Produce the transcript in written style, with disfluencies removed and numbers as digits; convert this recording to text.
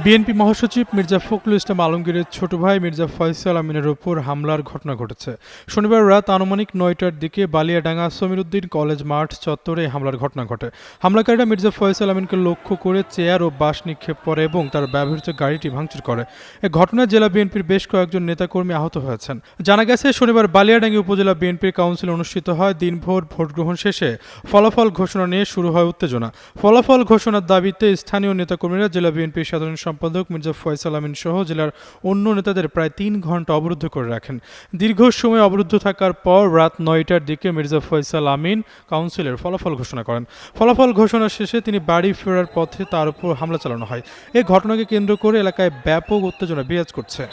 BNP মহাসচিব মির্জা ফখরুল ইসলাম আলমগীরের ছোট ভাই মির্জা ফয়সাল আমিনের ওপর হামলার ঘটনা ঘটেছে। শনিবার রাত আনুমানিক ৯টার দিকে বালিয়াডাঙ্গা সমীরউদ্দিন কলেজ মাঠ চত্বরে হামলার ঘটনা ঘটে। হামলাকারীরা মির্জা ফয়সাল আমিনকে লক্ষ্য করে চেয়ার ও বাঁশ নিক্ষেপ করে এবং তার ব্যবহৃত গাড়িটি ভাঙচুর করে। এ ঘটনায় জেলা বিএনপির বেশ কয়েকজন নেতাকর্মী আহত হয়েছেন। জানা গেছে, শনিবার বালিয়াডাঙ্গি উপজেলা বিএনপির কাউন্সিল অনুষ্ঠিত হয়। দিনভর ভোটগ্রহণ শেষে ফলাফল ঘোষণা নিয়ে শুরু হয় উত্তেজনা। ফলাফল ঘোষণার দাবিতে স্থানীয় নেতাকর্মীরা জেলা বিএনপির সাধারণ সম্পাদক মির্জা ফয়সাল আমিন সহ জেলার অন্য নেতাদের প্রায় ৩ ঘণ্টা অবরুদ্ধ করে রাখেন। দীর্ঘ সময় অবরুদ্ধ থাকার পর রাত ৯টার দিকে মির্জা ফয়সাল আমিন কাউন্সিলের ফলাফল ঘোষণা করেন। ফলাফল ঘোষণা শেষে তিনি বাড়ি ফেরার পথে তার উপর হামলা চালানো হয়। এই ঘটনাকে কেন্দ্র করে এলাকায় ব্যাপক উত্তেজনা বিরাজ করছে।